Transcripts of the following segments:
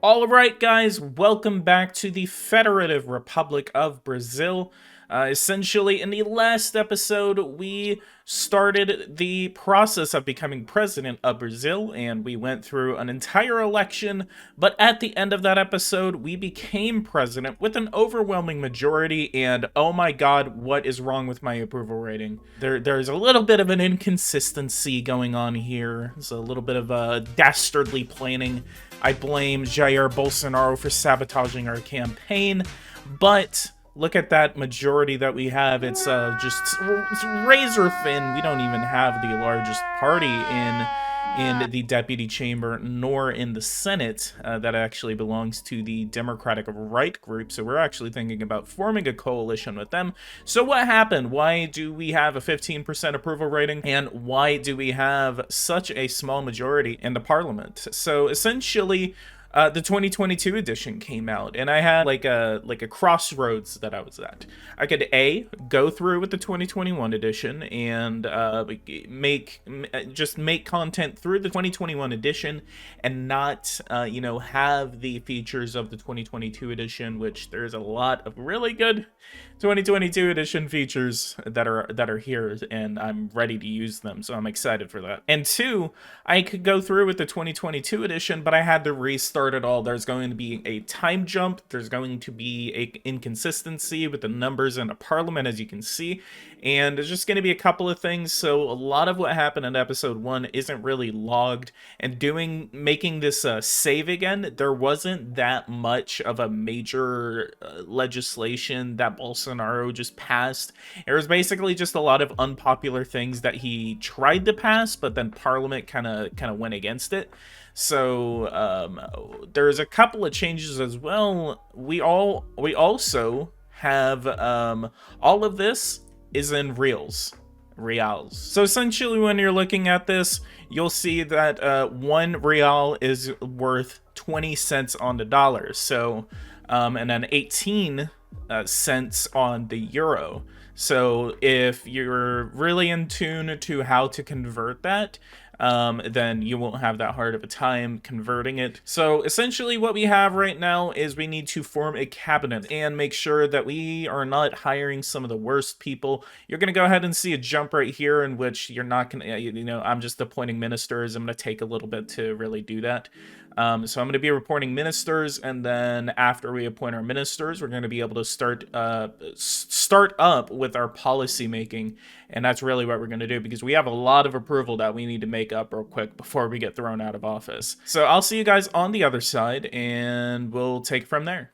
All right, guys, welcome back to the Federative Republic of Brazil. Essentially, in the last episode, we started the process of becoming president of Brazil, and we went through an entire election. But at the end of that episode, we became president with an overwhelming majority, and oh my god, what is wrong with my approval rating? There's a little bit of an inconsistency going on here. There's a little bit of dastardly planning. I blame Jair Bolsonaro for sabotaging our campaign, but look at that majority that we have. It's it's razor thin. We don't even have the largest party in the deputy chamber, nor in the Senate. That actually belongs to the Democratic Right group, so we're actually thinking about forming a coalition with them. So what happened? Why do we have a 15% approval rating, and why do we have such a small majority in the parliament? So essentially, the 2022 edition came out, and I had like a crossroads that I was at. I could go through with the 2021 edition and make content through the 2021 edition, and not have the features of the 2022 edition, which there's a lot of really good 2022 edition features that are here, and I'm ready to use them, so I'm excited for that. And two, I could go through with the 2022 edition, but I had to restart it all. There's going to be a time jump. There's going to be a inconsistency with the numbers in the parliament, as you can see, and there's just going to be a couple of things. So a lot of what happened in episode 1 isn't really logged, and making this save again, there wasn't that much of a major legislation that Bolsonaro just passed. It was basically just a lot of unpopular things that he tried to pass, but then Parliament kind of went against it. So there's a couple of changes as well. We also have all of this is in reals. So essentially, when you're looking at this, you'll see that 1 real is worth 20 cents on the dollar. So and then 18 cents on the euro. So if you're really in tune to how to convert that, then you won't have that hard of a time converting it. So essentially what we have right now is we need to form a cabinet and make sure that we are not hiring some of the worst people. You're going to go ahead and see a jump right here in which you're not going to, I'm just appointing ministers. I'm going to take a little bit to really do that. So I'm going to be reporting ministers, and then after we appoint our ministers, we're going to be able to start up with our policy making, and that's really what we're going to do, because we have a lot of approval that we need to make up real quick before we get thrown out of office. So I'll see you guys on the other side, and we'll take it from there.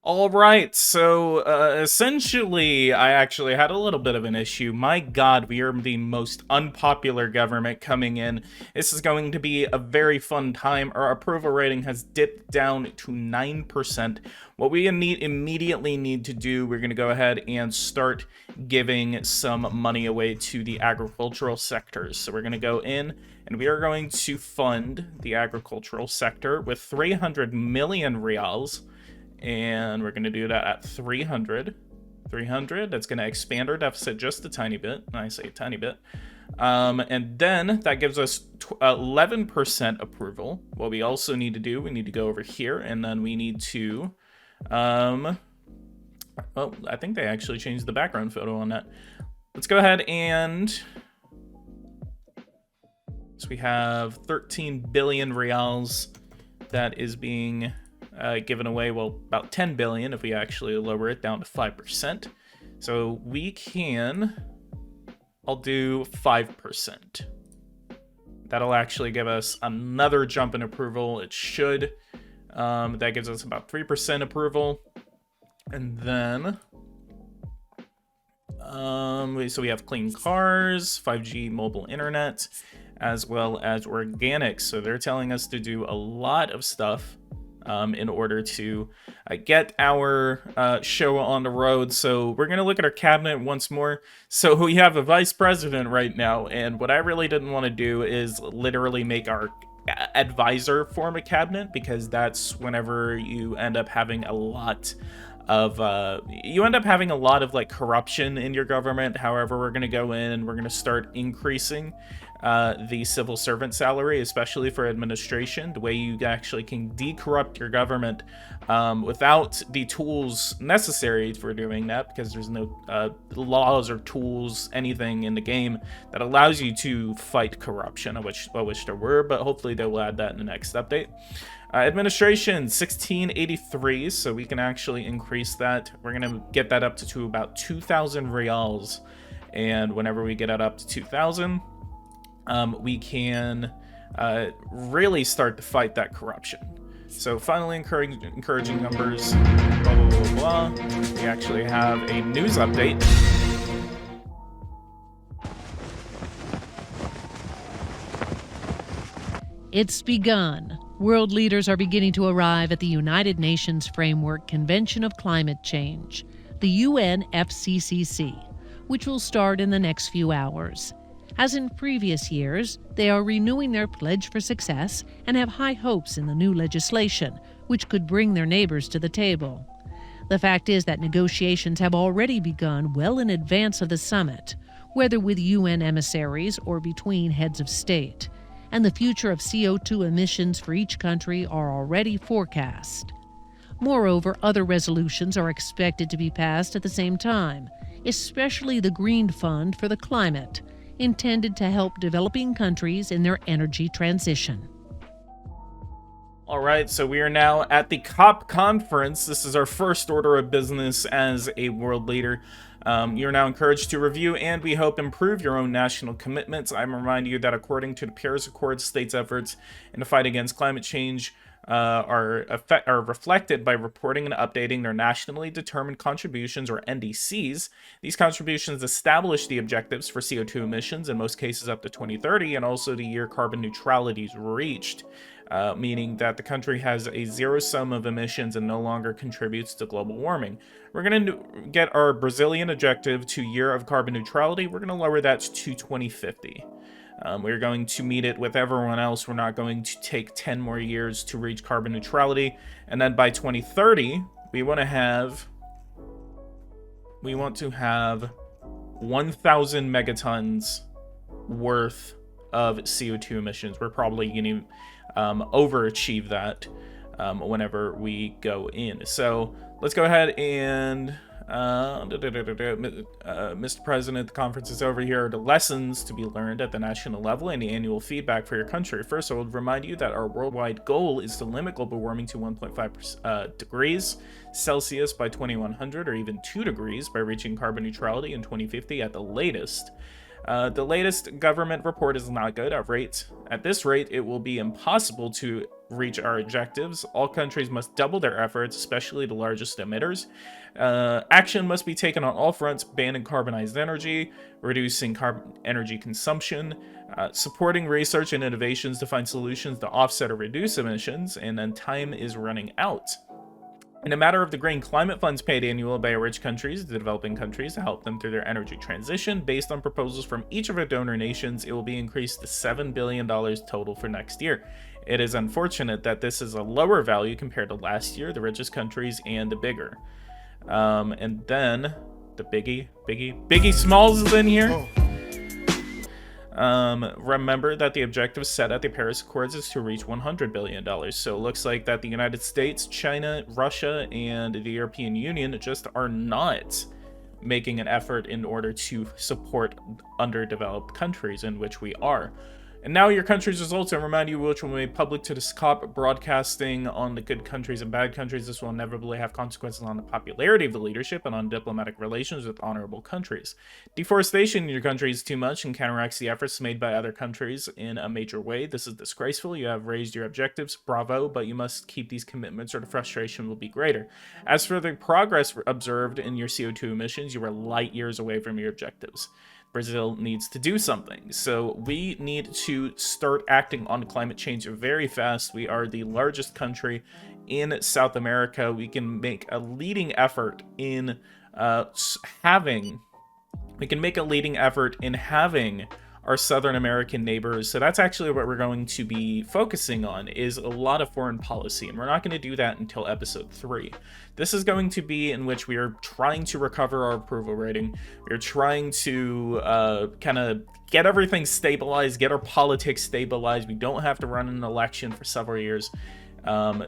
All right, so essentially, I actually had a little bit of an issue. My god, we are the most unpopular government coming in. This is going to be a very fun time. Our approval rating has dipped down to 9%. What we immediately need to do, we're going to go ahead and start giving some money away to the agricultural sectors. So we're going to go in, and we are going to fund the agricultural sector with 300 million reals. And we're going to do that at 300. That's going to expand our deficit just a tiny bit. I say a tiny bit. And then that gives us 11% approval. What we also need to do, we need to go over here, and then we need to... well, I think they actually changed the background photo on that. Let's go ahead and... So we have 13 billion reals that is being... given away, well, about 10 billion if we actually lower it down to 5%. So we can, I'll do 5%. That'll actually give us another jump in approval. It should. That gives us about 3% approval. And then, so we have clean cars, 5G mobile internet, as well as organics. So they're telling us to do a lot of stuff in order to get our show on the road. So we're going to look at our cabinet once more. So we have a vice president right now, and what I really didn't want to do is literally make our advisor form a cabinet, because that's whenever you end up having a lot of you end up having a lot of like corruption in your government. However, we're going to go in and we're going to start increasing the civil servant salary, especially for administration. The way you actually can decorrupt your government without the tools necessary for doing that, because there's no laws or tools, anything in the game that allows you to fight corruption. I wish there were, but hopefully they will add that in the next update. Administration 1683, so we can actually increase that. We're gonna get that up to about 2,000 reals, and whenever we get it up to 2,000, we can really start to fight that corruption. So finally, encouraging numbers, blah blah blah blah. We actually have a news update. It's begun. World leaders are beginning to arrive at the United Nations Framework Convention of Climate Change, the UNFCCC, which will start in the next few hours. As in previous years, they are renewing their pledge for success and have high hopes in the new legislation, which could bring their neighbors to the table. The fact is that negotiations have already begun well in advance of the summit, whether with UN emissaries or between heads of state, and the future of CO2 emissions for each country are already forecast. Moreover, other resolutions are expected to be passed at the same time, especially the Green Fund for the Climate, intended to help developing countries in their energy transition. All right, so we are now at the COP conference. This is our first order of business as a world leader. You're now encouraged to review and, we hope, improve your own national commitments. I'm reminding you that according to the Paris Accord, states' efforts in the fight against climate change are reflected by reporting and updating their nationally determined contributions, or NDCs. These contributions establish the objectives for CO2 emissions, in most cases up to 2030, and also the year carbon neutrality is reached. Meaning that the country has a zero sum of emissions and no longer contributes to global warming. We're going to get our Brazilian objective to year of carbon neutrality. We're going to lower that to 2050. We're going to meet it with everyone else. We're not going to take 10 more years to reach carbon neutrality. And then by 2030, we want to have 1,000 megatons worth of CO2 emissions. We're probably going to overachieve that whenever we go in. So let's go ahead and Mr. President, the conference is over. Here are the lessons to be learned at the national level and the annual feedback for your country. First, I will remind you that our worldwide goal is to limit global warming to 1.5 degrees Celsius by 2100, or even 2 degrees by reaching carbon neutrality in 2050 at the latest. The latest government report is not good. At this rate, it will be impossible to reach our objectives. All countries must double their efforts, especially the largest emitters. Action must be taken on all fronts: banning carbonized energy, reducing energy consumption, supporting research and innovations to find solutions to offset or reduce emissions, and then time is running out. In a matter of the green climate funds paid annually by rich countries to developing countries to help them through their energy transition, based on proposals from each of our donor nations, it will be increased to $7 billion total for next year. It is unfortunate that this is a lower value compared to last year, the richest countries, and the bigger. And then the Biggie Smalls is in here. Oh. Remember that the objective set at the Paris Accords is to reach $100 billion. So it looks like that the United States, China, Russia, and the European Union just are not making an effort in order to support underdeveloped countries, in which we are. And now your country's results, and remind you which will be made public to this COP broadcasting on the good countries and bad countries. This will inevitably have consequences on the popularity of the leadership and on diplomatic relations with honorable countries. Deforestation in your country is too much and counteracts the efforts made by other countries in a major way. This is disgraceful. You have raised your objectives, bravo, but you must keep these commitments or the frustration will be greater. As for the progress observed in your CO2 emissions, you are light years away from your objectives. Brazil needs to do something. So we need to start acting on climate change very fast. We are the largest country in South America. We can make a leading effort in having our Southern American neighbors. So that's actually what we're going to be focusing on, is a lot of foreign policy, and we're not going to do that until episode 3. This is going to be in which we are trying to recover our approval rating. We're trying to kind of get everything stabilized, get our politics stabilized. We don't have to run an election for several years.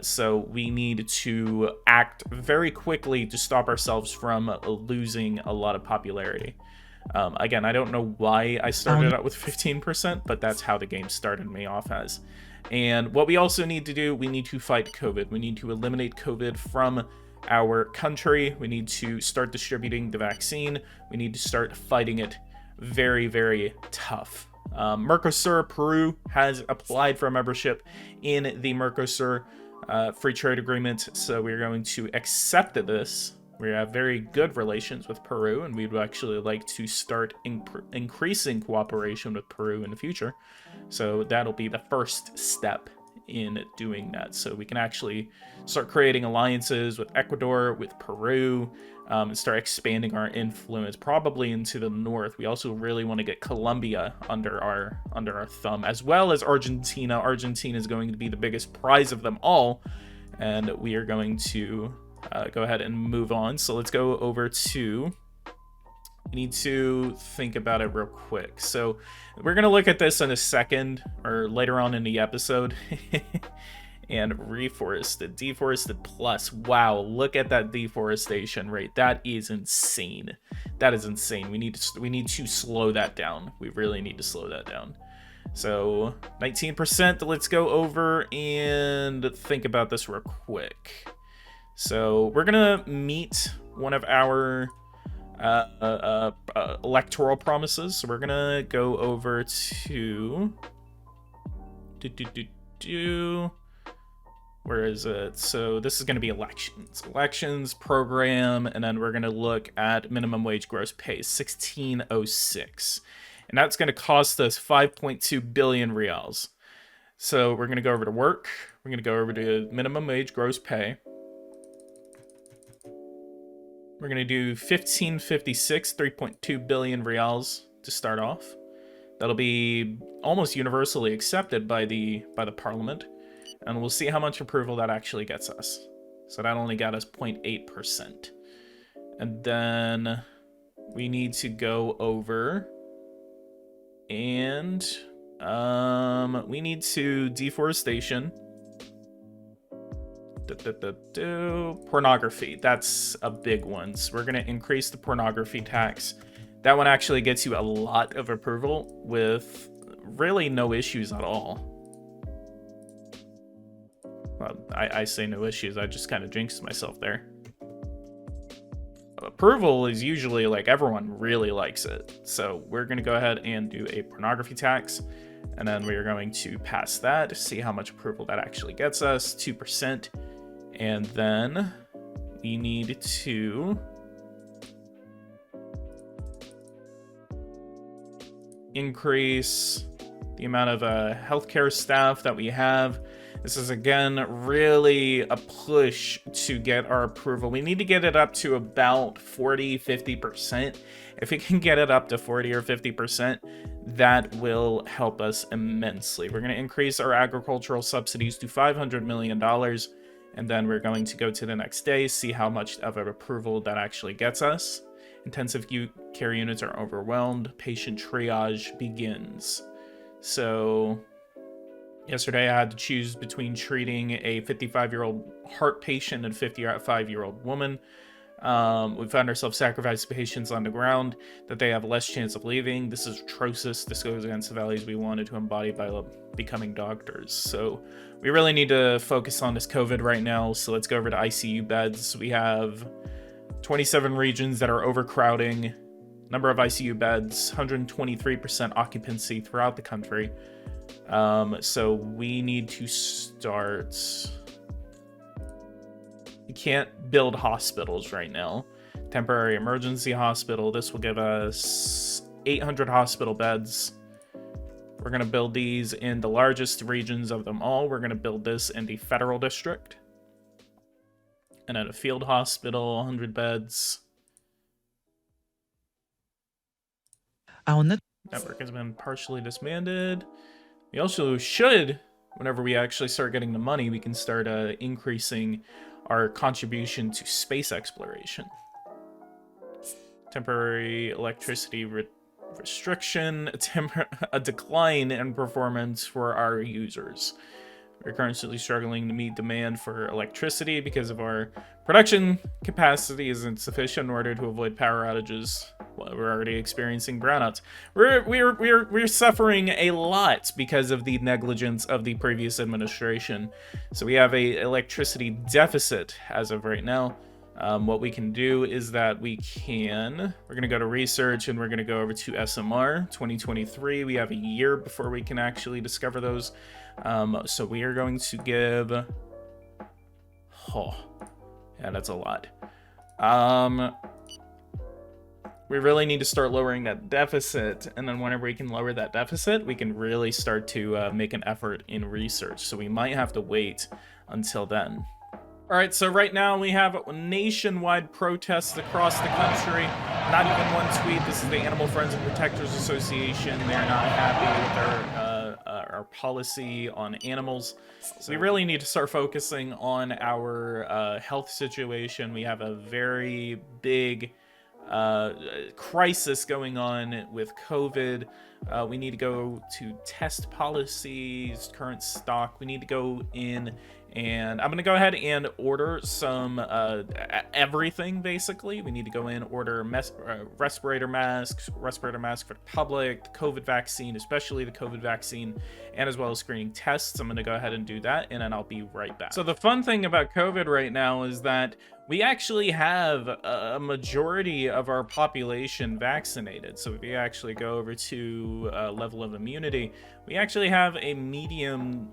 So we need to act very quickly to stop ourselves from losing a lot of popularity. Again, I don't know why I started out with 15%, but that's how the game started me off as. And what we also need to do, we need to fight COVID. We need to eliminate COVID from our country. We need to start distributing the vaccine. We need to start fighting it very, very tough. Mercosur, Peru has applied for a membership in the Mercosur free trade agreement, so we're going to accept this. We have very good relations with Peru, and we'd actually like to start increasing cooperation with Peru in the future. So that'll be the first step in doing that. So we can actually start creating alliances with Ecuador, with Peru, and start expanding our influence probably into the north. We also really want to get Colombia under our thumb, as well as Argentina. Argentina is going to be the biggest prize of them all, and we are going to go ahead and move on. So let's go over to, we need to think about it real quick. So we're going to look at this in a second, or later on in the episode. And deforested plus. Wow, look at that deforestation rate. That is insane. That is insane. We need to slow that down. We really need to slow that down. So 19%. Let's go over and think about this real quick. So we're gonna meet one of our electoral promises. So we're gonna go over to where is it? So this is going to be elections program, and then we're going to look at minimum wage gross pay, 1606, and that's going to cost us 5.2 billion reals. So we're going to go over to work. We're going to go over to minimum wage gross pay. We're going to do 1556, 3.2 billion reals to start off. That'll be almost universally accepted by the parliament. And we'll see how much approval that actually gets us. So that only got us 0.8%. And then we need to go over and we need to deforestation. Pornography, that's a big one. So we're going to increase the pornography tax. That one actually gets you a lot of approval with really no issues at all. Well, I say no issues, I just kind of jinxed myself there. Approval is usually like everyone really likes it. So we're going to go ahead and do a pornography tax. And then we are going to pass that to see how much approval that actually gets us, 2%. And then we need to increase the amount of healthcare staff that we have. This is, again, really a push to get our approval. We need to get it up to about 40, 50%. If we can get it up to 40 or 50%, that will help us immensely. We're going to increase our agricultural subsidies to $500 million. And then we're going to go to the next day, see how much of an approval that actually gets us. Intensive care units are overwhelmed. Patient triage begins. So yesterday I had to choose between treating a 55-year-old heart patient and a 55-year-old woman. We found ourselves sacrificing patients on the ground that they have less chance of leaving. This is atrocious. This goes against the values we wanted to embody by becoming doctors. So we really need to focus on this COVID right now. So let's go over to ICU beds. We have 27 regions that are overcrowding. Number of ICU beds, 123% occupancy throughout the country. So we need to start. We can't build hospitals right now. Temporary emergency hospital. This will give us 800 hospital beds. We're going to build these in the largest regions of them all. We're going to build this in the federal district. And then a field hospital, 100 beds. Network has been partially disbanded. We also should, whenever we actually start getting the money, we can start increasing our contribution to space exploration. Temporary electricity restriction, a decline in performance for our users. We're currently struggling to meet demand for electricity because of our production capacity isn't sufficient in order to avoid power outages. Well, we're already experiencing brownouts. We're suffering a lot because of the negligence of the previous administration. So we have a electricity deficit as of right now. What we can do is that we're going to go to research and we're going to go over to SMR 2023. We have a year before we can actually discover those. So we are going to give, yeah, that's a lot. We really need to start lowering that deficit, and then whenever we can lower that deficit, we can really start to make an effort in research. So we might have to wait until then. All right, so right now we have nationwide protests across the country. Not even one tweet. This is the Animal Friends and Protectors Association. They're not happy with our policy on animals. So we really need to start focusing on our health situation. We have a very big crisis going on with COVID. We need to go to test policies, current stock. We need to go in, and I'm going to go ahead and order some everything, basically. We need to go in, order respirator masks for the public, the COVID vaccine, especially the COVID vaccine, and as well as screening tests. I'm going to go ahead and do that, and then I'll be right back. So the fun thing about COVID right now is that we actually have a majority of our population vaccinated. So if we actually go over to level of immunity, we actually have a medium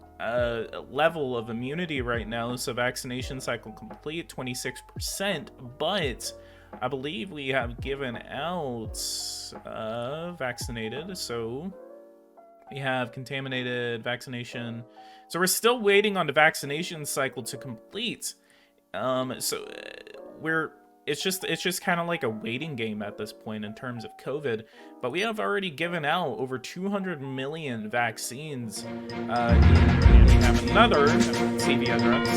level of immunity right now. So vaccination cycle complete, 26%, but I believe we have given out vaccinated. So we have contaminated vaccination. So we're still waiting on the vaccination cycle to complete. It's just kind of like a waiting game at this point in terms of COVID, but we have already given out over 200 million vaccines. And we have another TV address.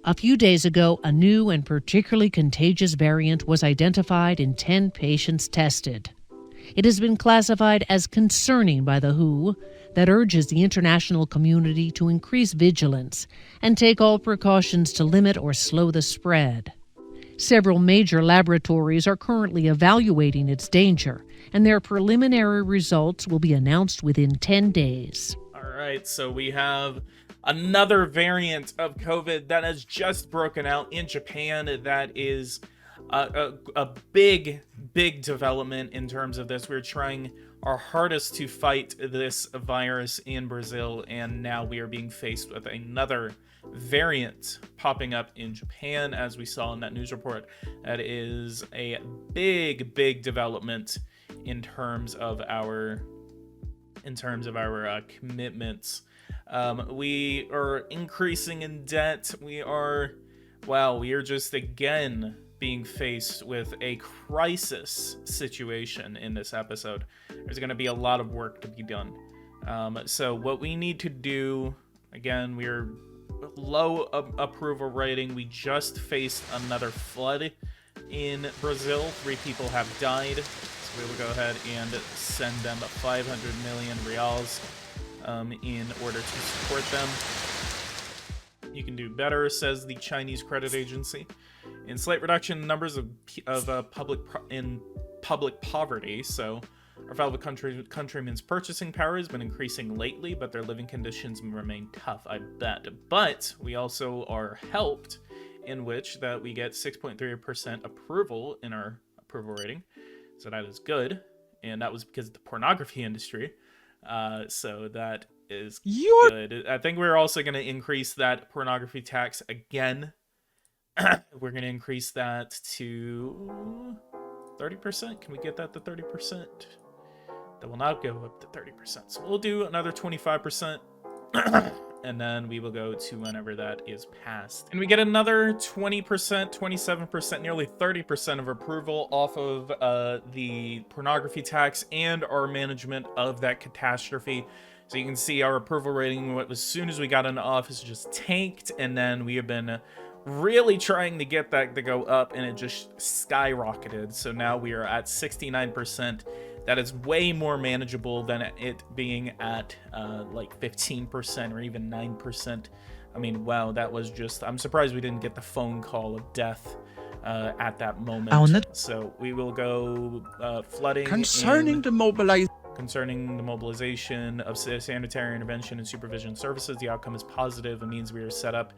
A few days ago, a new and particularly contagious variant was identified in 10 patients tested. It has been classified as concerning by the WHO, that urges the international community to increase vigilance and take all precautions to limit or slow the spread. Several major laboratories are currently evaluating its danger, and their preliminary results will be announced within 10 days. All right, so we have another variant of COVID that has just broken out in Japan. That is a big development in terms of this. We're trying our hardest to fight this virus in Brazil, and now we are being faced with another variant popping up in Japan, as we saw in that news report. That is a big development in terms of our commitments. We are increasing in debt. We are just again being faced with a crisis situation in this episode. There's going to be a lot of work to be done. So what we need to do, again, we're low approval rating. We just faced another flood in Brazil. 3 people have died. So we will go ahead and send them 500 million reals in order to support them. You can do better, says the Chinese credit agency. In slight reduction in numbers of public poverty. So our fellow countrymen's purchasing power has been increasing lately, but their living conditions remain tough, I bet. But we also are helped in which that we get 6.3% approval in our approval rating. So that is good. And that was because of the pornography industry. So that is good. I think we're also going to increase that pornography tax again. We're going to increase that to 30%. Can we get that to 30%? That will not go up to 30%. So we'll do another 25%. and then we will go to whenever that is passed. And we get another 20%, 27%, nearly 30% of approval off of the pornography tax and our management of that catastrophe. So you can see our approval rating, as soon as we got into office, just tanked, and then we have been really trying to get that to go up, and it just skyrocketed. So now we are at 69%. That is way more manageable than it being at like 15% or even 9%. I mean, wow, that was just... I'm surprised we didn't get the phone call of death at that moment. So we will go flooding. Concerning the mobilization of sanitary intervention and supervision services, the outcome is positive. It means we are set up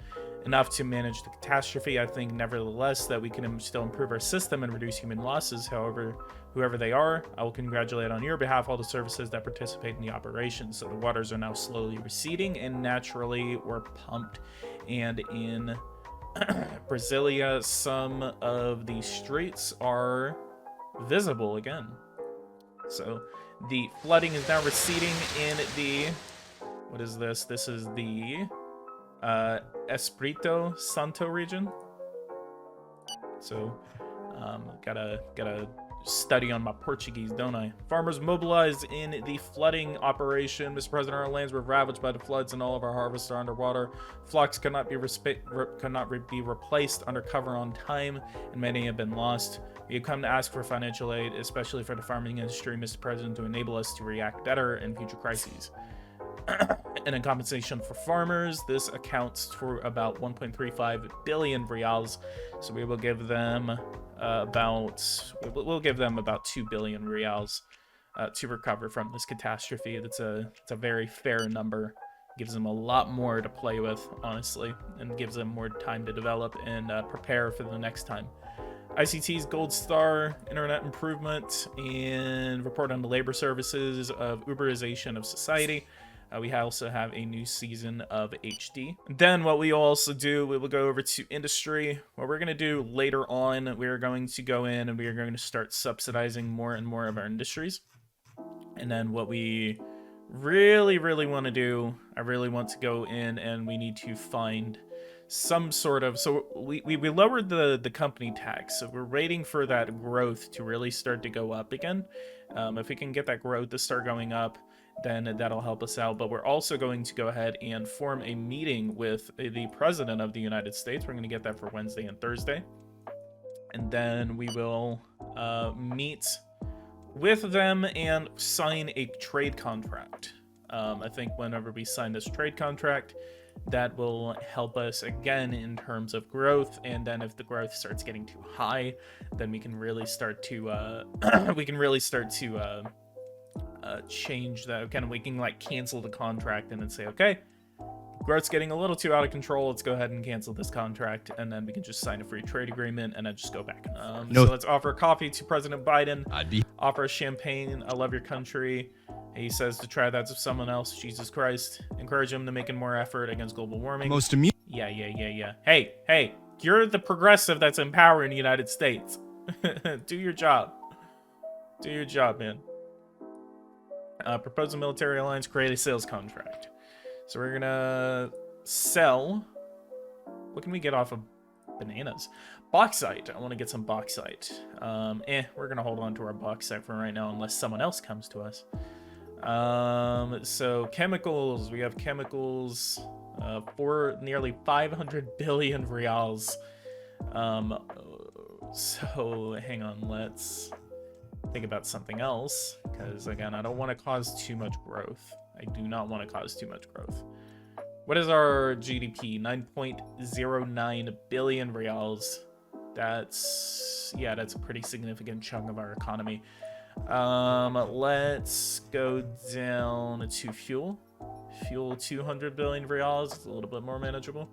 enough to manage the catastrophe. I think, nevertheless, that we can still improve our system and reduce human losses. However, whoever they are, I will congratulate on your behalf all the services that participate in the operation. So the waters are now slowly receding and naturally were pumped. And in Brasilia, some of the streets are visible again. So the flooding is now receding in the... What is this? This is the Espírito Santo region. So gotta study on my Portuguese, don't I? Farmers mobilized in the flooding operation. Mr. President, our lands were ravaged by the floods and all of our harvests are underwater. Flocks cannot be replaced under cover on time, and many have been lost. We have come to ask for financial aid, especially for the farming industry, Mr. President, to enable us to react better in future crises. And in compensation for farmers, this accounts for about 1.35 billion reals. So we will give them we'll give them about 2 billion reals to recover from this catastrophe. It's a very fair number. Gives them a lot more to play with, honestly, and gives them more time to develop and prepare for the next time. ICT's Gold Star, Internet Improvement, and report on the labor services of Uberization of society. We also have a new season of HD. Then what we also do, we will go over to industry. What we're going to do later on, we are going to go in and we are going to start subsidizing more and more of our industries. And then what we really want to do, I really want to go in and we need to find some sort of... So we lowered the company tax, so we're waiting for that growth to really start to go up again. If we can get that growth to start going up, then that'll help us out. But we're also going to go ahead and form a meeting with the President of the United States. We're going to get that for Wednesday and Thursday. And then we will meet with them and sign a trade contract. I think whenever we sign this trade contract, that will help us again in terms of growth. And then if the growth starts getting too high, then we can really start to change that. Kind of, we can like cancel the contract and then say, okay, growth's getting a little too out of control, let's go ahead and cancel this contract, and then we can just sign a free trade agreement and then just go back. So let's offer coffee to President Biden. Offer champagne. I love your country. He says to try that to someone else. Jesus Christ. Encourage him to make more effort against global warming. Yeah. Hey, you're the progressive that's in power in the United States. Do your job. Do your job, man. Propose a military alliance, create a sales contract. So we're gonna sell... What can we get off of bananas? Bauxite. I want to get some bauxite. We're gonna hold on to our bauxite for right now unless someone else comes to us. So chemicals. We have chemicals for nearly 500 billion reals. So hang on, let's think about something else, because again, I don't want to cause too much growth. I do not want to cause too much growth. What is our GDP? 9.09 billion reals. That's a pretty significant chunk of our economy. Let's go down to fuel. Fuel, 200 billion reals. It's a little bit more manageable.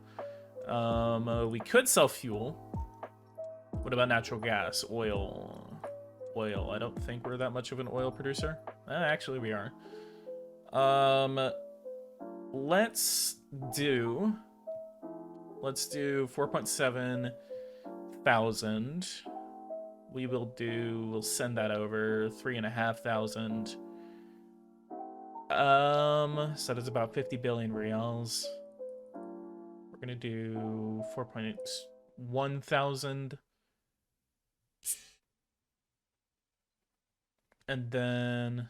We could sell fuel. What about natural gas? Oil. I don't think we're that much of an oil producer. Actually, we are. Let's do 4.7 thousand. We'll send that over. 3,500. So that's about 50 billion reals. We're gonna do 4.1 thousand. And then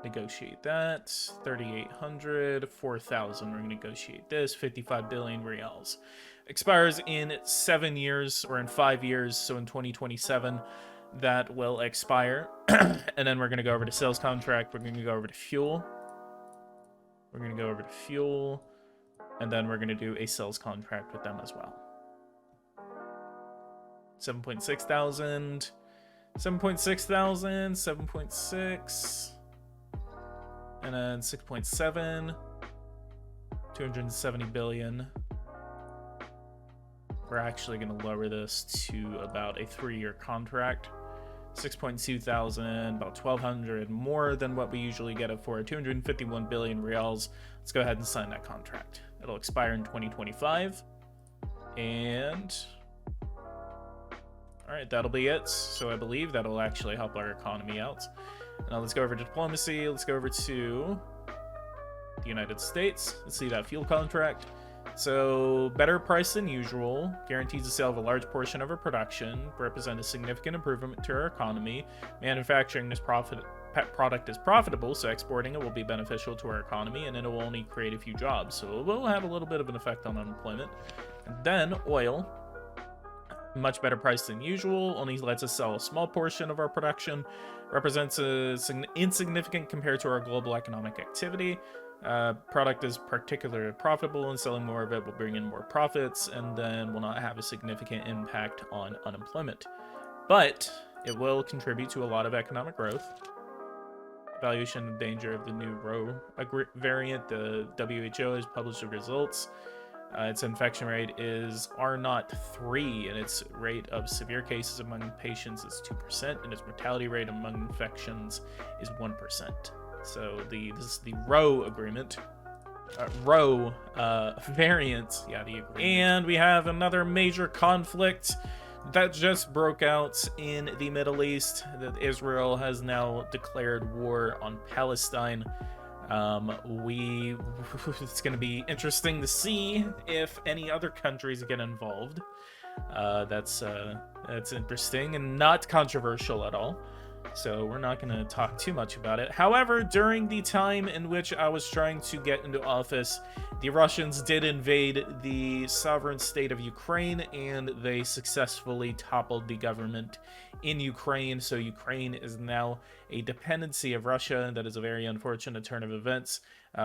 negotiate that. 3,800, 4,000. We're gonna negotiate this. 55 billion reals. Expires in 7 years, or in 5 years, so in 2027 that will expire. And then we're gonna go over to sales contract. We're gonna go over to fuel. We're gonna go over to fuel, and then we're gonna do a sales contract with them as well. 7.6 thousand, 7.6 thousand, 7.6, and then 6.7, 270 billion. We're actually going to lower this to about a 3-year contract. 6.2 thousand, about 1,200 more than what we usually get it for. 251 billion reals. Let's go ahead and sign that contract. It'll expire in 2025. And all right, that'll be it. So I believe that'll actually help our economy out. Now let's go over to diplomacy. Let's go over to the United States. Let's see that fuel contract. So better price than usual, guarantees the sale of a large portion of our production, represent a significant improvement to our economy. Manufacturing this product is profitable, so exporting it will be beneficial to our economy, and it will only create a few jobs. So it will have a little bit of an effect on unemployment. And then oil, much better price than usual, only lets us sell a small portion of our production, represents insignificant compared to our global economic activity. Product is particularly profitable, and selling more of it will bring in more profits, and then will not have a significant impact on unemployment. But it will contribute to a lot of economic growth. Evaluation of danger of the new Rho variant. The WHO has published the results. Its infection rate is R03, and its rate of severe cases among patients is 2%, and its mortality rate among infections is 1%. So this is the Rho agreement. Rho variant. Yeah, the agreement. And we have another major conflict that just broke out in the Middle East. That Israel has now declared war on Palestine. It's going to be interesting to see if any other countries get involved. That's interesting and not controversial at all. So we're not going to talk too much about it. However, during the time in which I was trying to get into office, the Russians did invade the sovereign state of Ukraine, and they successfully toppled the government in Ukraine. So Ukraine is now a dependency of Russia. That is a very unfortunate turn of events.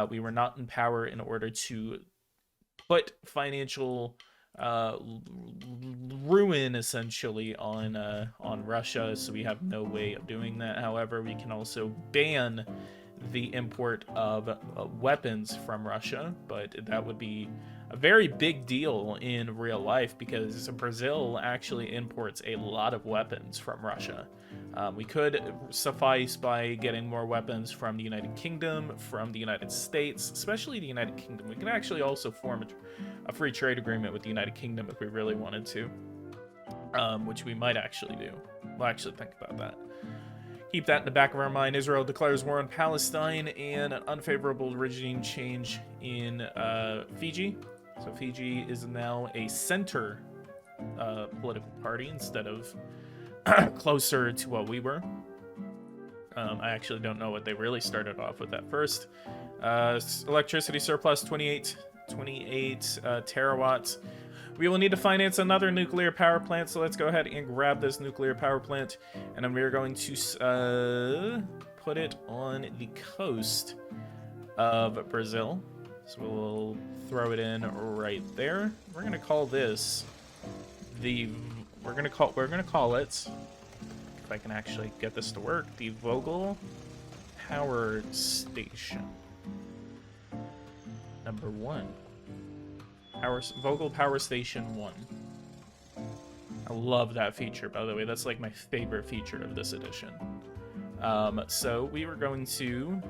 We were not in power in order to put financial ruin essentially on Russia, so we have no way of doing that. However, we can also ban the import of weapons from Russia, but that would be a very big deal in real life because Brazil actually imports a lot of weapons from Russia. We could suffice by getting more weapons from the United Kingdom, from the United States, especially the United Kingdom. We could actually also form a free trade agreement with the United Kingdom if we really wanted to, which we might actually do. We'll actually think about that. Keep that in the back of our mind. Israel declares war on Palestine, and an unfavorable regime change in Fiji. So Fiji is now a center political party instead of closer to what we were. I actually don't know what they really started off with at first. Electricity surplus 28 terawatts. We will need to finance another nuclear power plant, so let's go ahead and grab this nuclear power plant, and then we're going to put it on the coast of Brazil. So we'll throw it in right there. We're gonna call this we're gonna call it, if I can actually get this to work, the Vogel Power Station number 1. Vogel Power Station 1. I love that feature, by the way. That's like my favorite feature of this edition. So we were going to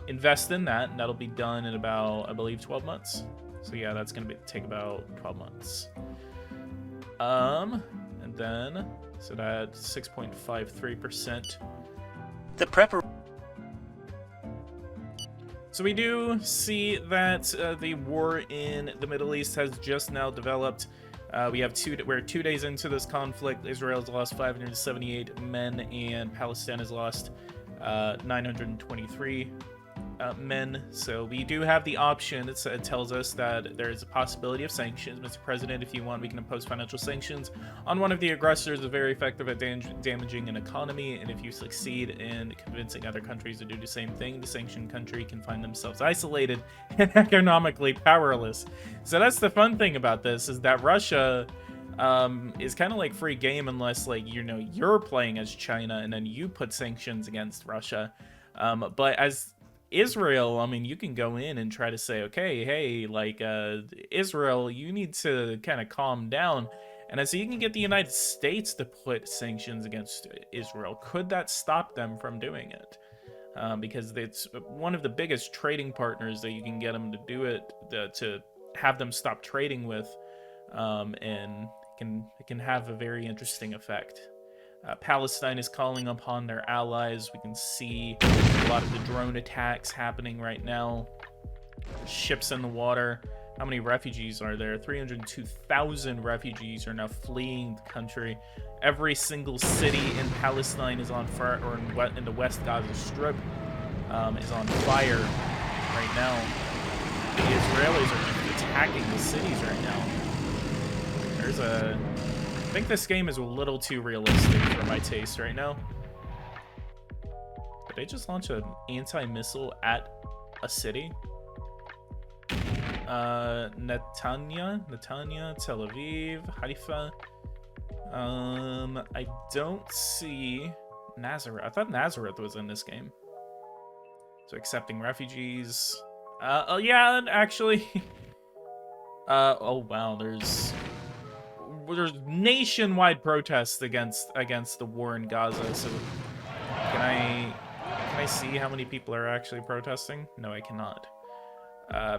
invest in that, and that'll be done in about, I believe, 12 months. So yeah, that's gonna take about 12 months. And then, so that's 6.53%. The prepper. So we do see that the war in the Middle East has just now developed. We're 2 days into this conflict. Israel's lost 578 men, and Palestine has lost 923 men. So we do have the option. It tells us that there is a possibility of sanctions. Mr. President, if you want, we can impose financial sanctions on one of the aggressors. Are very effective at damaging an economy, and if you succeed in convincing other countries to do the same thing, the sanctioned country can find themselves isolated and economically powerless. So that's the fun thing about this, is that Russia is kind of like free game unless, like, you're playing as China and then you put sanctions against Russia. But as Israel, I mean, you can go in and try to say, okay, hey, like, Israel, you need to kind of calm down. And so you can get the United States to put sanctions against Israel. Could that stop them from doing it? Because it's one of the biggest trading partners that you can get them to do it, to have them stop trading with, and it can have a very interesting effect. Palestine is calling upon their allies. We can see a lot of the drone attacks happening right now. Ships in the water. How many refugees are there? 302,000 refugees are now fleeing the country. Every single city in Palestine is on fire, or in the West Gaza Strip is on fire right now. The Israelis are just attacking the cities right now. I think this game is a little too realistic for my taste right now. Did they just launch an anti-missile at a city? Netanya, Tel Aviv, Haifa. I don't see Nazareth. I thought Nazareth was in this game. So accepting refugees. Oh yeah, actually. Oh wow, there's nationwide protests against the war in Gaza. So can I see how many people are actually protesting? No, I cannot.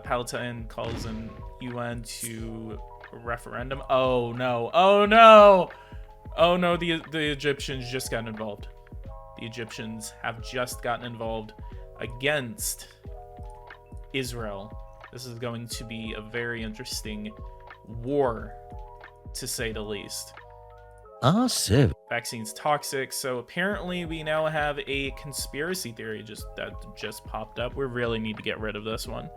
Palestine calls on UN to referendum. Oh no! Oh no! Oh no! The Egyptians just got involved. The Egyptians have just gotten involved against Israel. This is going to be a very interesting war, to say the least. Awesome. Vaccine's toxic, so apparently we now have a conspiracy theory that just popped up. We really need to get rid of this one.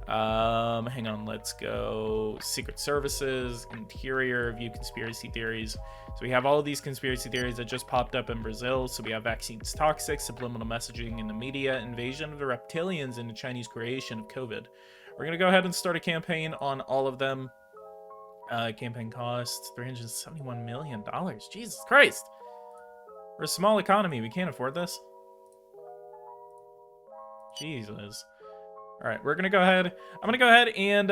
Hang on, let's go Secret Services, Interior, View Conspiracy Theories. So we have all of these conspiracy theories that just popped up in Brazil. So we have vaccines toxic, subliminal messaging in the media, invasion of the reptilians, and the Chinese creation of COVID. We're gonna go ahead and start a campaign on all of them. Campaign cost $371 million. Jesus Christ. We're a small economy. We can't afford this. Jesus. All right, we're going to go ahead. I'm going to go ahead and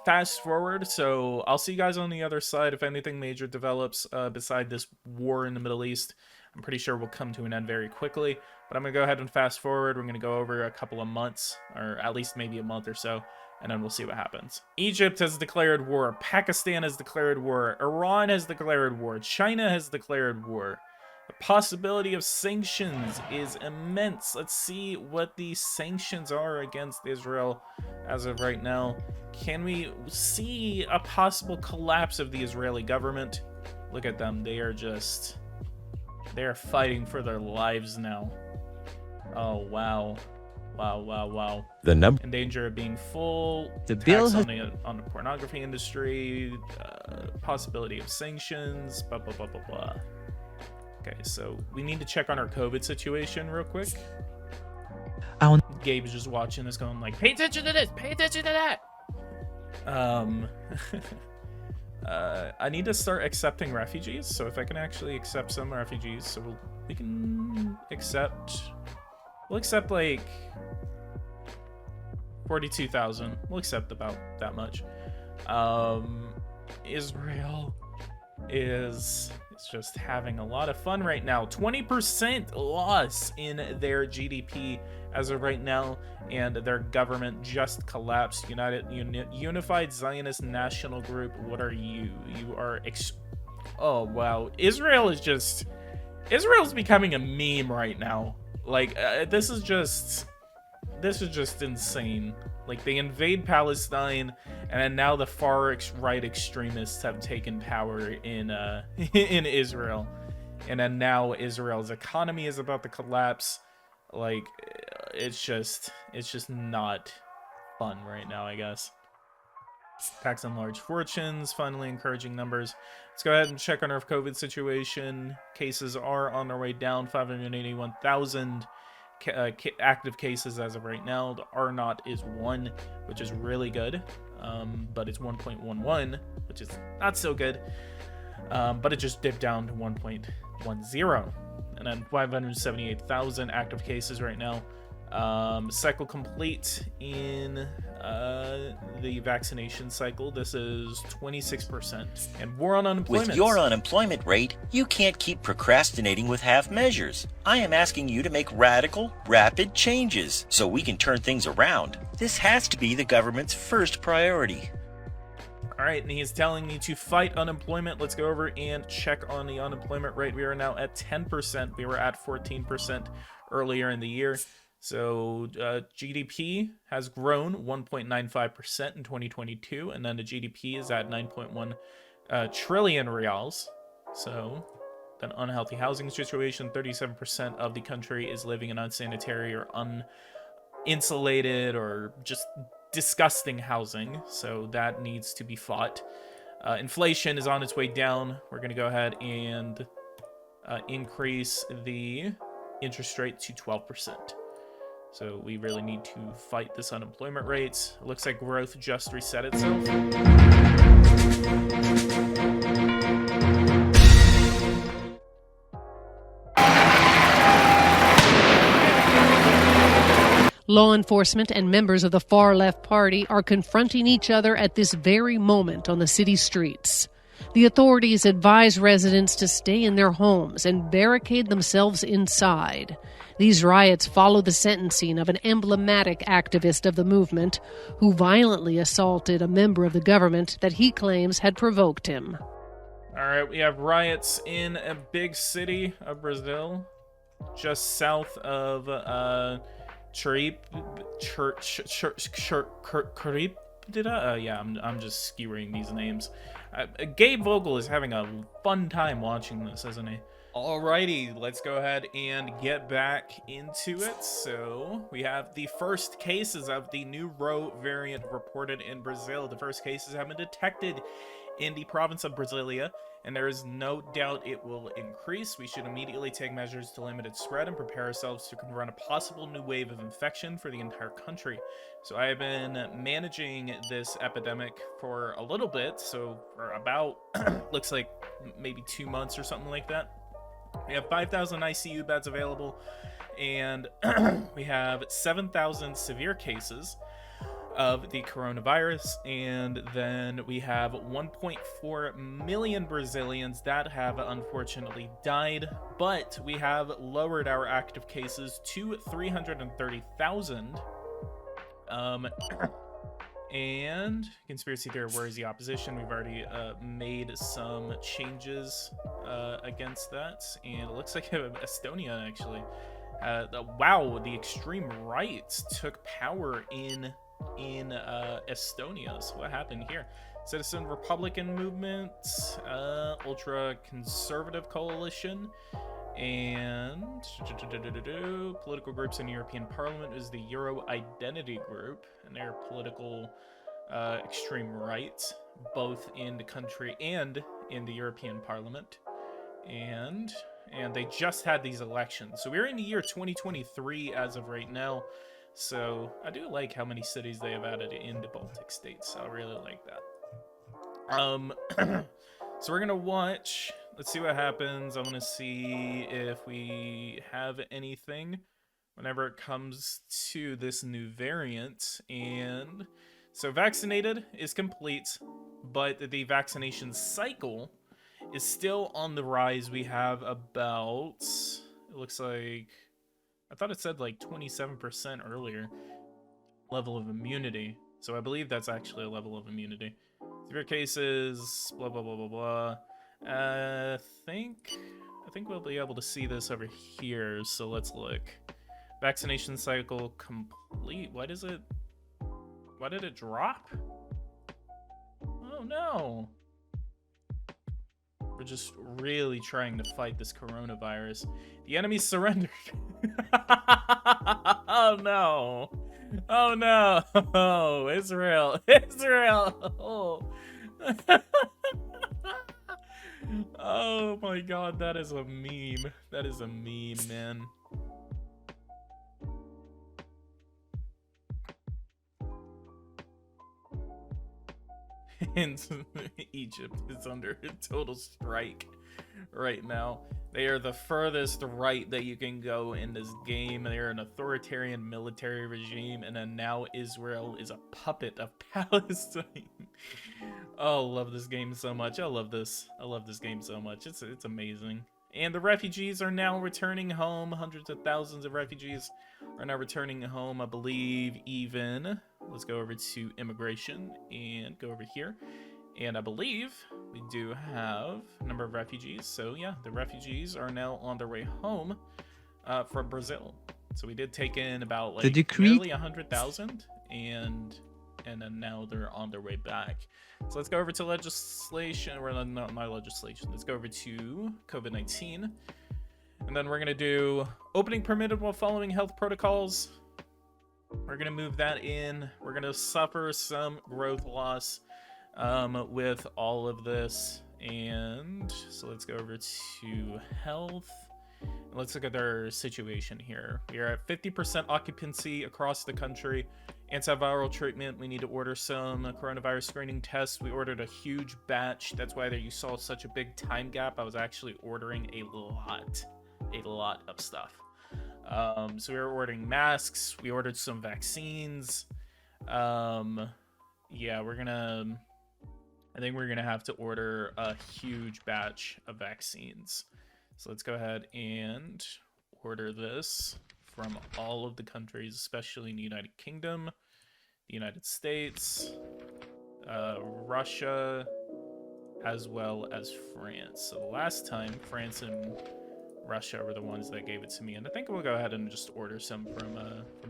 fast forward. So I'll see you guys on the other side if anything major develops beside this war in the Middle East. I'm pretty sure we'll come to an end very quickly. But I'm going to go ahead and fast forward. We're going to go over a couple of months, or at least maybe a month or so, and then we'll see what happens. Egypt has declared war. Pakistan has declared war. Iran has declared war. China has declared war. The possibility of sanctions is immense. Let's see what these sanctions are against Israel as of right now. Can we see a possible collapse of the Israeli government? Look at them. They are fighting for their lives now. Oh, wow. Wow. In danger of being full. The bill tax on the pornography industry. Possibility of sanctions. Blah, blah, blah, blah, blah. Okay, so we need to check on our COVID situation real quick. Gabe's just watching this going like, pay attention to this, pay attention to that. I need to start accepting refugees. So if I can actually accept some refugees, so we can accept, we'll accept like 42,000. We'll accept about that much. Israel is just having a lot of fun right now. 20% loss in their GDP as of right now, and their government just collapsed. Unified Zionist National Group. What are you? You are oh wow. Israel's becoming a meme right now. Like this is just this is just insane. Like, they invade Palestine, and then now the far right extremists have taken power in in Israel, and then now Israel's economy is about to collapse. Like, it's just not fun right now, I guess. Tax on large fortunes, finally encouraging numbers. Let's go ahead and check on our COVID situation. Cases are on their way down, 581,000 active cases as of right now. The R naught is 1, which is really good, but it's 1.11, which is not so good. But it just dipped down to 1.10. And then 578,000 active cases right now. Cycle complete in the vaccination cycle. This is 26%. And war on unemployment. With your unemployment rate, you can't keep procrastinating with half measures. I am asking you to make radical, rapid changes so we can turn things around. This has to be the government's first priority. All right, and he's telling me to fight unemployment. Let's go over and check on the unemployment rate. We are now at 10%. We were at 14% earlier in the year. So GDP has grown 1.95% in 2022, and then the GDP is at 9.1 trillion reals. So an unhealthy housing situation, 37% of the country is living in unsanitary or uninsulated or just disgusting housing, so that needs to be fought. Inflation is on its way down. We're going to go ahead and increase the interest rate to 12%. So we really need to fight this unemployment rate. It looks like growth just reset itself. Law enforcement and members of the far-left party are confronting each other at this very moment on the city streets. The authorities advise residents to stay in their homes and barricade themselves inside. These riots follow the sentencing of an emblematic activist of the movement who violently assaulted a member of the government that he claims had provoked him. All right, we have riots in a big city of Brazil, just south of yeah, I'm just skewering these names. Gabe Vogel is having a fun time watching this, isn't he? Alrighty, let's go ahead and get back into it. So we have the first cases of the new Rho variant reported in Brazil. The first cases have been detected in the province of Brasilia, and there is no doubt it will increase. We should immediately take measures to limit its spread and prepare ourselves to confront a possible new wave of infection for the entire country. So I have been managing this epidemic for a little bit, so for about, looks like maybe 2 months or something like that. We have 5,000 ICU beds available, and we have 7,000 severe cases of the coronavirus, and then we have 1.4 million Brazilians that have unfortunately died, but we have lowered our active cases to 330,000. And conspiracy theory, where is the opposition? We've already made some changes against that, and it looks like Estonia actually. Wow, the extreme right took power in Estonia. So what happened here? Citizen Republican movement, ultra conservative coalition, and political groups in European Parliament is the Euro Identity Group, and they're political extreme right, both in the country and in the European Parliament. And they just had these elections. So we're in the year 2023 as of right now. So I do like how many cities they have added in the Baltic states. I really like that. So we're gonna watch. Let's see what happens. I'm gonna see if we have anything whenever it comes to this new variant. And so vaccinated is complete, but the vaccination cycle is still on the rise. We have about, it looks like, I thought it said like 27% earlier level of immunity. So I believe that's actually a level of immunity. Severe cases, blah, blah, blah, blah, blah. I think we'll be able to see this over here. So let's look. Vaccination cycle complete. What is it? Why did it drop? Oh no. We're just really trying to fight this coronavirus. The enemy surrendered. Oh no. Oh no. Oh, Israel. Israel. Oh. Oh my god, that is a meme. That is a meme, man. And Egypt is under a total strike right now. They are the furthest right that you can go in this game. They are an authoritarian military regime, and then now Israel is a puppet of Palestine. Oh, I love this game so much. I love this game so much. It's amazing. And the refugees are now returning home. Hundreds of thousands of refugees are now returning home, I believe, even. Let's go over to immigration and go over here. And I believe we do have a number of refugees. So yeah, the refugees are now on their way home from Brazil. So we did take in about like nearly 100,000, and then now they're on their way back. So let's go over to legislation, or not my legislation. Let's go over to COVID-19. And then we're going to do opening permitted while following health protocols. We're going to move that in. We're going to suffer some growth loss with all of this. And so let's go over to health. Let's look at their situation here. We are at 50% occupancy across the country. Antiviral treatment, we need to order some coronavirus screening tests. We ordered a huge batch. That's why you saw such a big time gap. I was actually ordering a lot of stuff. So we were ordering masks. We ordered some vaccines. Yeah, I think we're gonna have to order a huge batch of vaccines. So let's go ahead and order this from all of the countries, especially in the United Kingdom, the United States, Russia, as well as France. So the last time, France and Russia were the ones that gave it to me, and I think we'll go ahead and just order some from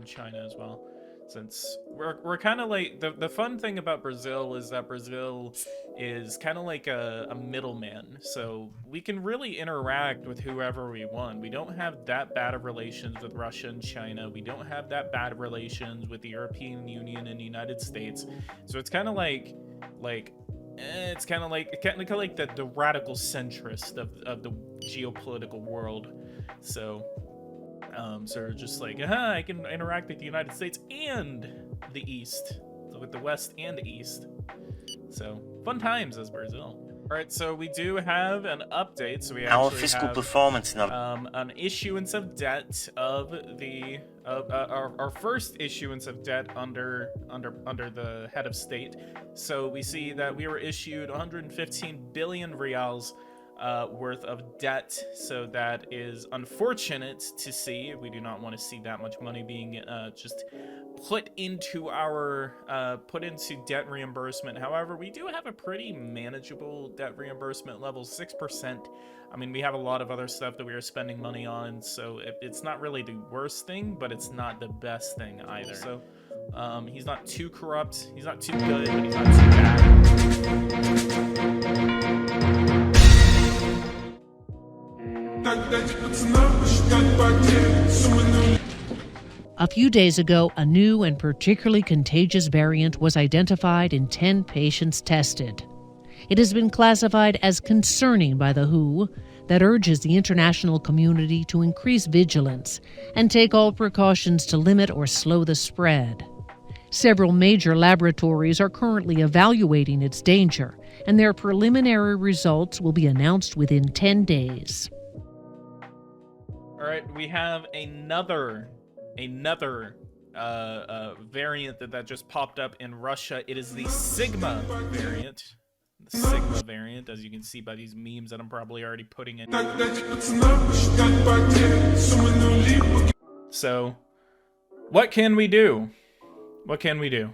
China as well, since we're kind of like the fun thing about Brazil is that Brazil is kind of like a middleman, so we can really interact with whoever we want. We don't have that bad of relations with Russia and China. We don't have that bad of relations with the European Union and the United States. So it's kind of like it's kind of like the radical centrist of the geopolitical world. So we're just like, I can interact with the United States and the East, so with the West and the East. So fun times as Brazil. All right, so we do have an update. So we Our actually fiscal have performance number. an issuance of debt of the our first issuance of debt under the head of state. So we see that we were issued 115 billion reals worth of debt. So that is unfortunate to see. We do not want to see that much money being just put into debt reimbursement. However, we do have a pretty manageable debt reimbursement level, 6%. I mean, we have a lot of other stuff that we are spending money on, so it's not really the worst thing, but it's not the best thing either. So he's not too corrupt, he's not too good, but he's not too bad. A few days ago, a new and particularly contagious variant was identified in 10 patients tested. It has been classified as concerning by the WHO, that urges the international community to increase vigilance and take all precautions to limit or slow the spread. Several major laboratories are currently evaluating its danger, and their preliminary results will be announced within 10 days. All right, we have another variant that just popped up in Russia. It is the Sigma variant. The Sigma variant, as you can see by these memes that I'm probably already putting in. So, what can we do? What can we do?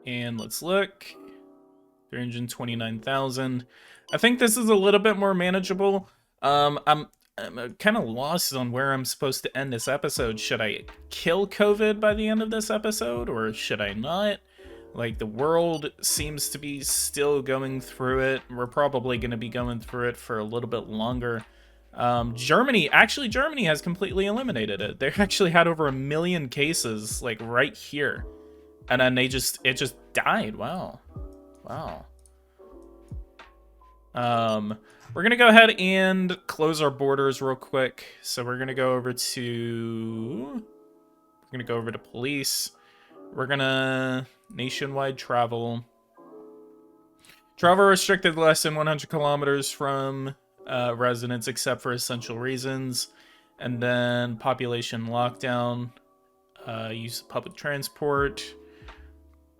And let's look. 329,000. I think this is a little bit more manageable. I'm kind of lost on where I'm supposed to end this episode. Should I kill COVID by the end of this episode, or should I not? Like, the world seems to be still going through it. We're probably going to be going through it for a little bit longer. Germany has completely eliminated it. They actually had over 1 million cases, like, right here. And then it just died. Wow. We're gonna go ahead and close our borders real quick. So we're gonna go over to police. We're gonna nationwide travel. Travel restricted less than 100 kilometers from residents except for essential reasons. And then population lockdown. Use of public transport.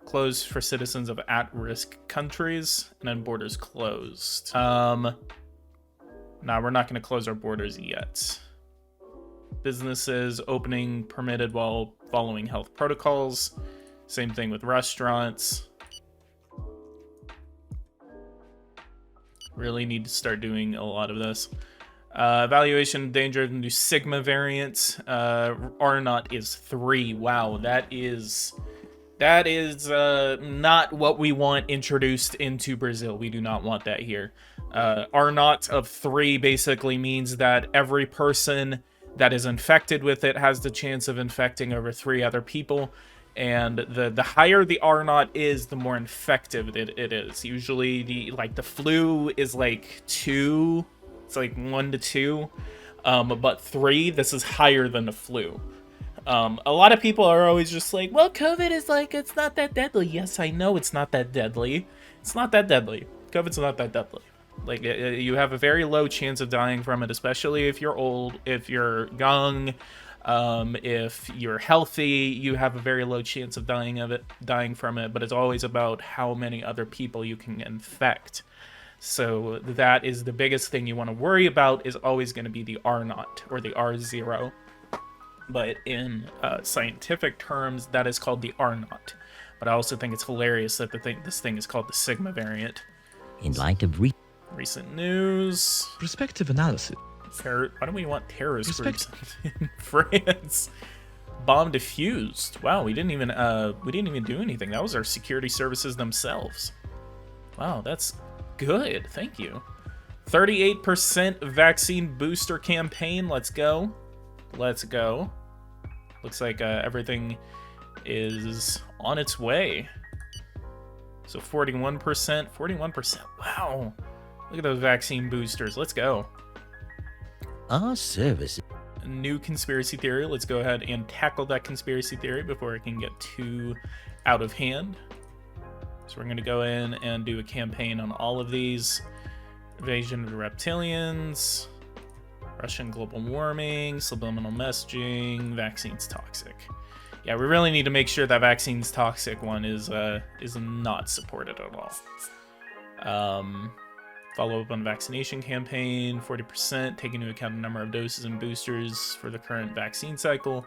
Closed for citizens of at-risk countries, and then borders closed. Nah, we're not going to close our borders yet. Businesses opening permitted while following health protocols. Same thing with restaurants. Really need to start doing a lot of this. Evaluation danger of the new Sigma variant. R naught is 3. Wow, that is not what we want introduced into Brazil. We do not want that here. R naught of 3 basically means that every person that is infected with it has the chance of infecting over 3 other people. And the higher the R naught is, the more infective it is. Usually the flu is like 2. It's like 1 to 2. But 3, this is higher than the flu. A lot of people are always just like, well, COVID is like, it's not that deadly. Yes, I know it's not that deadly. It's not that deadly. COVID's not that deadly. Like, you have a very low chance of dying from it, especially if you're old, if you're young, if you're healthy, you have a very low chance of dying from it, but it's always about how many other people you can infect. So that is the biggest thing you want to worry about, is always going to be the R naught or the R0. But in scientific terms, that is called the R naught. But I also think it's hilarious that this thing is called the Sigma variant. In light of Recent news. Perspective analysis. Why do we want terrorist groups in France? Bomb defused. Wow, we didn't even do anything. That was our security services themselves. Wow, that's good. Thank you. 38% vaccine booster campaign. Let's go. Let's go. Looks like everything is on its way. So 41%. Wow. Look at those vaccine boosters. Let's go. our service. A new conspiracy theory. Let's go ahead and tackle that conspiracy theory before it can get too out of hand. So we're going to go in and do a campaign on all of these. Invasion of the reptilians. Russian global warming, subliminal messaging, vaccines toxic. Yeah, we really need to make sure that vaccines toxic one is not supported at all. Follow up on vaccination campaign, 40%, taking into account the number of doses and boosters for the current vaccine cycle.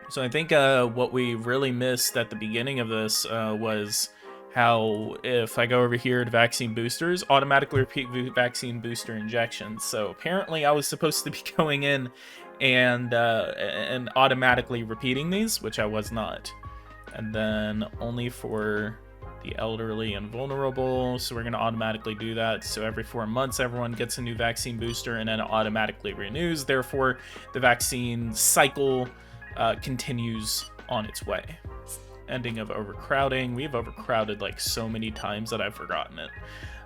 So I think what we really missed at the beginning of this was how if I go over here to vaccine boosters, automatically repeat vaccine booster injections. So apparently I was supposed to be going in and automatically repeating these, which I was not. And then only for the elderly and vulnerable, so we're going to automatically do that. So every 4 months everyone gets a new vaccine booster and then it automatically renews. Therefore the vaccine cycle continues on its way. Ending of overcrowding. We've overcrowded like so many times that I've forgotten it.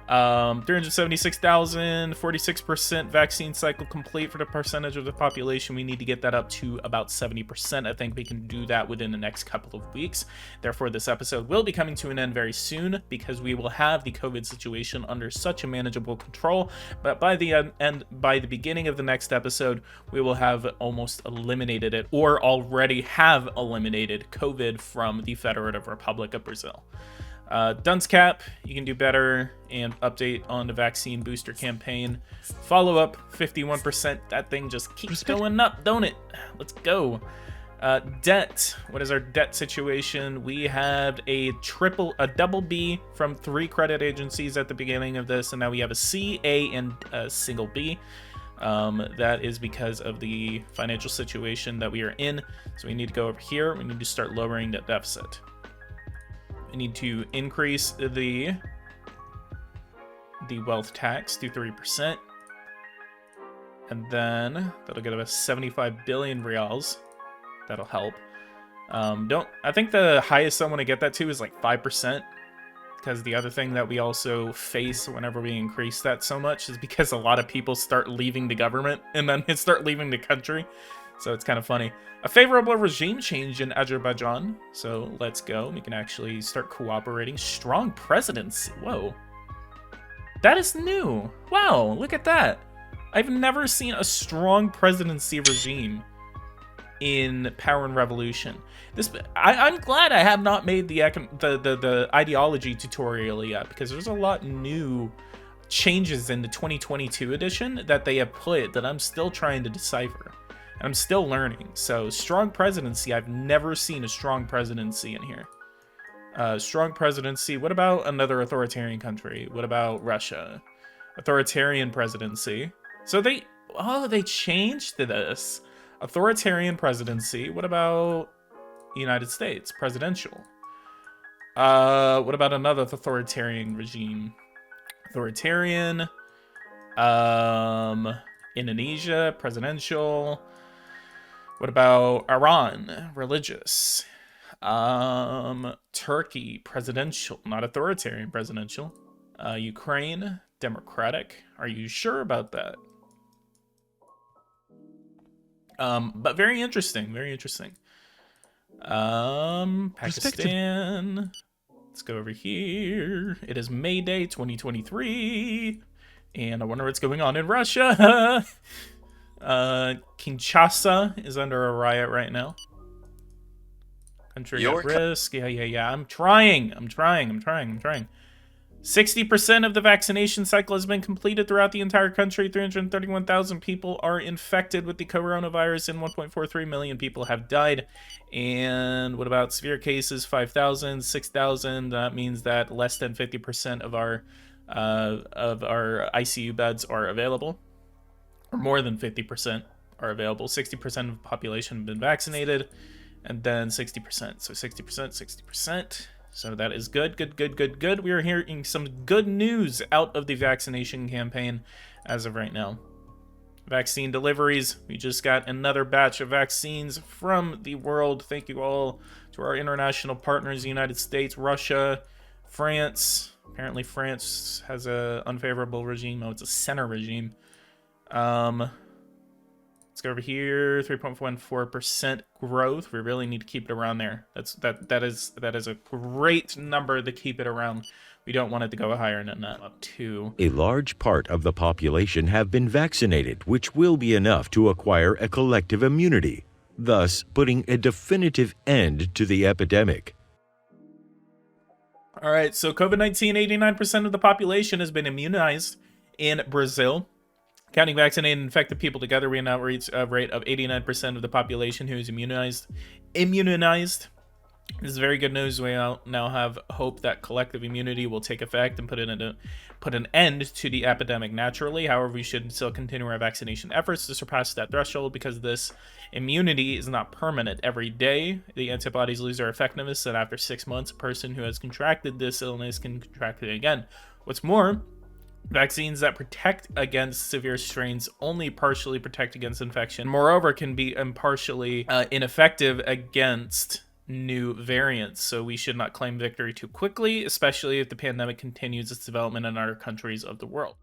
376,000, 46% vaccine cycle complete for the percentage of the population. We need to get that up to about 70%. I think we can do that within the next couple of weeks. Therefore, this episode will be coming to an end very soon because we will have the COVID situation under such a manageable control. But by the beginning of the next episode, we will have almost eliminated it, or already have eliminated COVID from the Federative Republic of Brazil. Dunce Cap, you can do better, and update on the vaccine booster campaign. Follow up, 51%. That thing just keeps going up, don't it? Let's go. Debt. What is our debt situation? We had a double B from 3 credit agencies at the beginning of this, and now we have a C, A, and a single B. That is because of the financial situation that we are in. So we need to go over here. We need to start lowering that deficit. We need to increase the wealth tax to 3%. And then that'll get us 75 billion reals. That'll help. I think the highest I want to get that to is like 5%. Because the other thing that we also face whenever we increase that so much is because a lot of people start leaving the government and then start leaving the country. So it's kind of funny. A favorable regime change in Azerbaijan. So let's go. We can actually start cooperating. Strong presidency. Whoa. That is new. Wow, look at that. I've never seen a strong presidency regime in Power and Revolution. I'm glad I have not made the ideology tutorial yet, because there's a lot new changes in the 2022 edition that they have put that I'm still trying to decipher. I'm still learning. So strong presidency, I've never seen a strong presidency in here. Strong presidency. What about another authoritarian country? What about Russia? Authoritarian presidency. So they changed this. Authoritarian presidency. What about United States? Presidential. What about another authoritarian regime? Authoritarian. Indonesia, presidential. What about Iran? Religious. Turkey, presidential. Not authoritarian, presidential. Ukraine, democratic. Are you sure about that? But very interesting, very interesting. Pakistan. Let's go over here. It is May Day 2023. And I wonder what's going on in Russia. Kinshasa is under a riot right now. Country at risk. Yeah. I'm trying. 60% of the vaccination cycle has been completed throughout the entire country. 331,000 people are infected with the coronavirus and 1.43 million people have died. And what about severe cases? 5,000, 6,000. That means that less than 50% of our ICU beds are available. Or more than 50% are available. 60% of the population have been vaccinated. And then 60%. So 60%. So that is good. We are hearing some good news out of the vaccination campaign as of right now. Vaccine deliveries. We just got another batch of vaccines from the world. Thank you all to our international partners, the United States, Russia, France. Apparently France has an unfavorable regime. Oh, it's a center regime. Let's go over here. 3.14% growth. We really need to keep it around there. That is a great number to keep it around. We don't want it to go higher than that. Up to a large part of the population have been vaccinated, which will be enough to acquire a collective immunity, thus putting a definitive end to the epidemic. All right, so COVID-19, 89% of the population has been immunized in Brazil. Counting vaccinated and infected people together, we now reach a rate of 89% of the population who is immunized. This is very good news. We now have hope that collective immunity will take effect and put an end to the epidemic naturally. However, we should still continue our vaccination efforts to surpass that threshold, because this immunity is not permanent. Every day, the antibodies lose their effectiveness, and after 6 months, a person who has contracted this illness can contract it again. What's more, vaccines that protect against severe strains only partially protect against infection. Moreover, can be impartially ineffective against new variants. So we should not claim victory too quickly, especially if the pandemic continues its development in other countries of the world.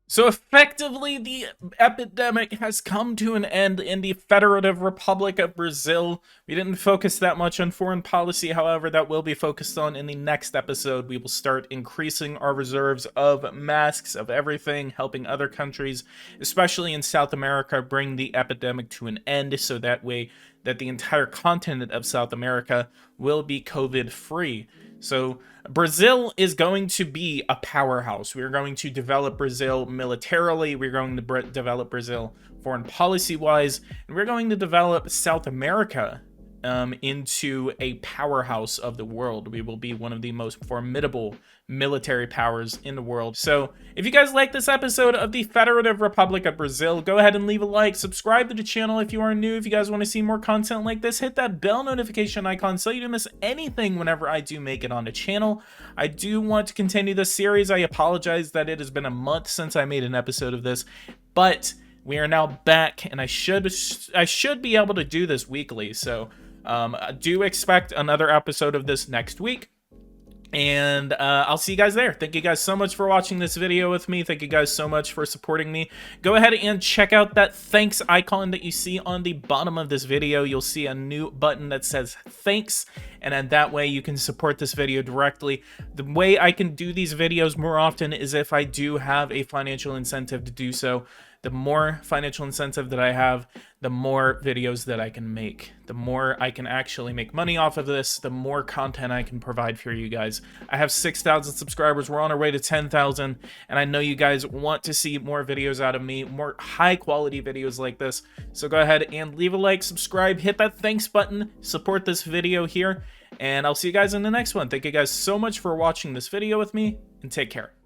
So effectively, the epidemic has come to an end in the Federative Republic of Brazil. We didn't focus that much on foreign policy, however, that will be focused on in the next episode. We will start increasing our reserves of masks, of everything, helping other countries, especially in South America, bring the epidemic to an end, so that way that the entire continent of South America will be COVID-free. So Brazil is going to be a powerhouse. We're going to develop Brazil militarily. We're going to develop Brazil foreign policy-wise. And we're going to develop South America into a powerhouse of the world. We will be one of the most formidable military powers in the world. So if you guys like this episode of the Federative Republic of Brazil, go ahead and leave a like, subscribe to the channel if you are new. If you guys want to see more content like this, hit that bell notification icon so you don't miss anything whenever I do make it on the channel. I do want to continue this series. I apologize that it has been a month since I made an episode of this, but we are now back, and I should be able to do this weekly. So I do expect another episode of this next week. And I'll see you guys there. Thank you guys so much for watching this video with me. Thank you guys so much for supporting me. Go ahead and check out that thanks icon that you see on the bottom of this video. You'll see a new button that says thanks, and then that way you can support this video directly. The way I can do these videos more often is if I do have a financial incentive to do so. The more financial incentive that I have, the more videos that I can make. The more I can actually make money off of this, the more content I can provide for you guys. I have 6,000 subscribers. We're on our way to 10,000, and I know you guys want to see more videos out of me, more high quality videos like this. So go ahead and leave a like, subscribe, hit that thanks button, support this video here, and I'll see you guys in the next one. Thank you guys so much for watching this video with me, and take care.